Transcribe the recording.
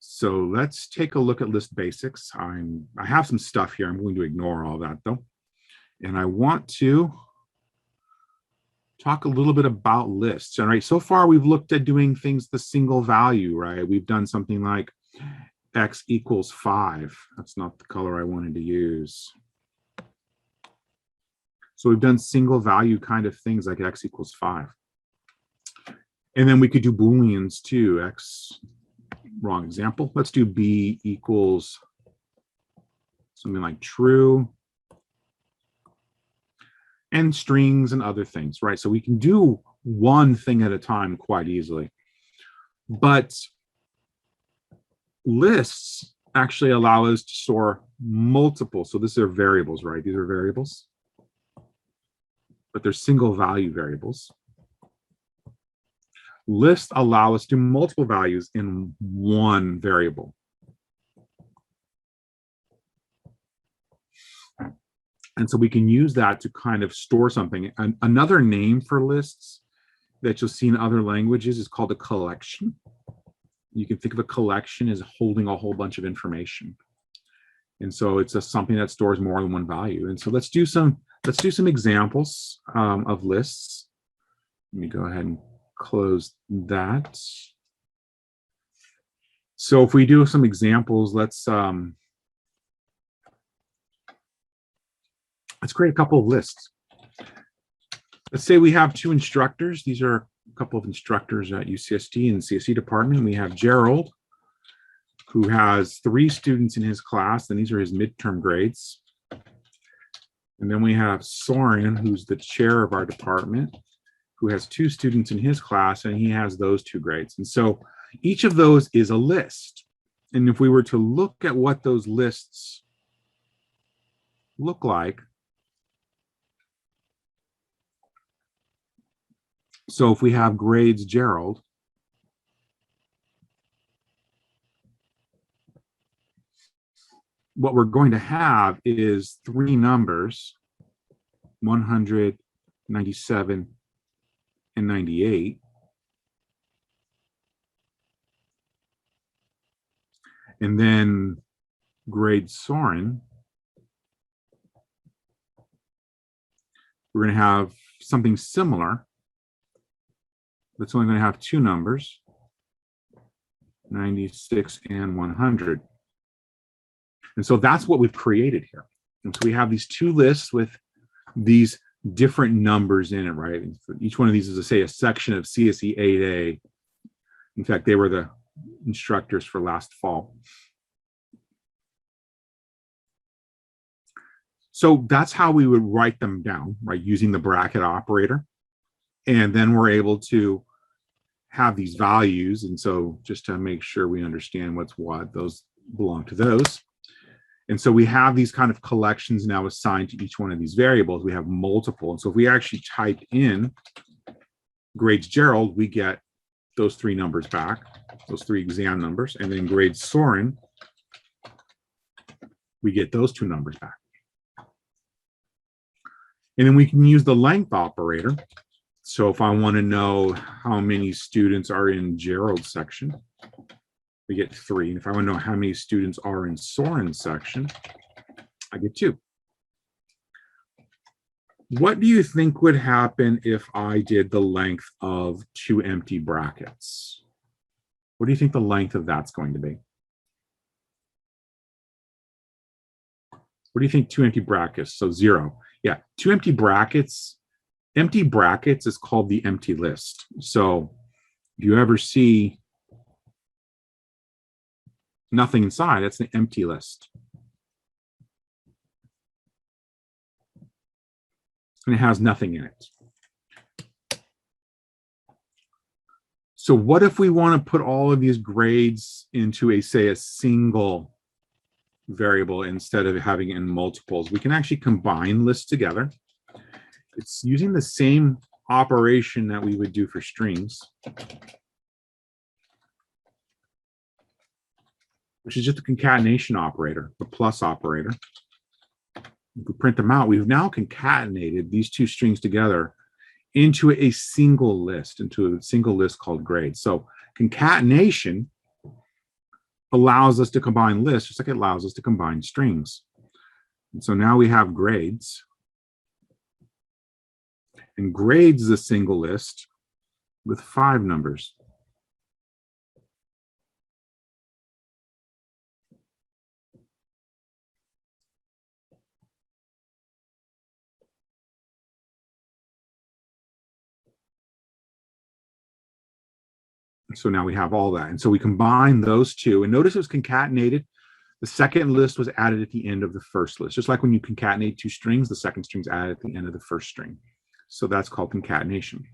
So let's take a look at list basics. I have some stuff here. I'm going to ignore all that though. And I want to talk a little bit about lists. All right, so far we've looked at doing things the single value, right? We've done something like x equals 5. That's not the color I wanted to use. So we've done single value kind of things like x equals 5. And then we could do Booleans too. X, wrong example. Let's do b equals something like true. And strings and other things, right? So we can do one thing at a time quite easily. But lists actually allow us to store multiple. So these are variables, right? These are variables, but they're single value variables. Lists allow us to do multiple values in one variable. And so we can use that to kind of store something. And another name for lists that you'll see in other languages is called a collection. You can think of a collection as holding a whole bunch of information. And so it's something that stores more than one value. And so let's do some examples of lists. Let me go ahead and close that. So if we do some examples, let's create a couple of lists. Let's say we have two instructors. These are a couple of instructors at UCSD in the CSE department. We have Gerald, who has 3 students in his class, and these are his midterm grades. And then we have Soren, who's the chair of our department, who has 2 students in his class, and he has those 2 grades. And so each of those is a list. And if we were to look at what those lists look like, so if we have grades Gerald, what we're going to have is 3 numbers, 100, 97, and 98. And then grade Soren, we're going to have something similar. That's only going to have 2 numbers, 96 and 100. And so that's what we've created here. And so we have these 2 lists with these different numbers in it, right? And for each one of these is, say, a section of CSE 8A. In fact, they were the instructors for last fall. So that's how we would write them down, right? Using the bracket operator. And then we're able to have these values. And so just to make sure we understand what's what, those belong to those. And so we have these kind of collections now assigned to each one of these variables. We have multiple. And so if we actually type in grades Gerald, we get those 3 numbers back, those 3 exam numbers. And then grades Soren, we get those 2 numbers back. And then we can use the length operator. So if I want to know how many students are in Gerald's section, we get 3. And if I want to know how many students are in Soren's section, I get 2. What do you think would happen if I did the length of 2 empty brackets? What do you think the length of that's going to be? What do you think 2 empty brackets? So 0. Yeah, 2 empty brackets. Empty brackets is called the empty list. So if you ever see nothing inside, that's an empty list. And it has nothing in it. So what if we want to put all of these grades into say a single variable instead of having it in multiples? We can actually combine lists together. It's using the same operation that we would do for strings, which is just a concatenation operator, the plus operator. If we print them out, we've now concatenated these 2 strings together into a single list called grades. So concatenation allows us to combine lists, just like it allows us to combine strings. And so now we have grades. And grades is a single list with 5 numbers. So now we have all that. And so we combine those two. And notice it was concatenated. The second list was added at the end of the first list. Just like when you concatenate 2 strings, the second string's added at the end of the first string. So that's called concatenation.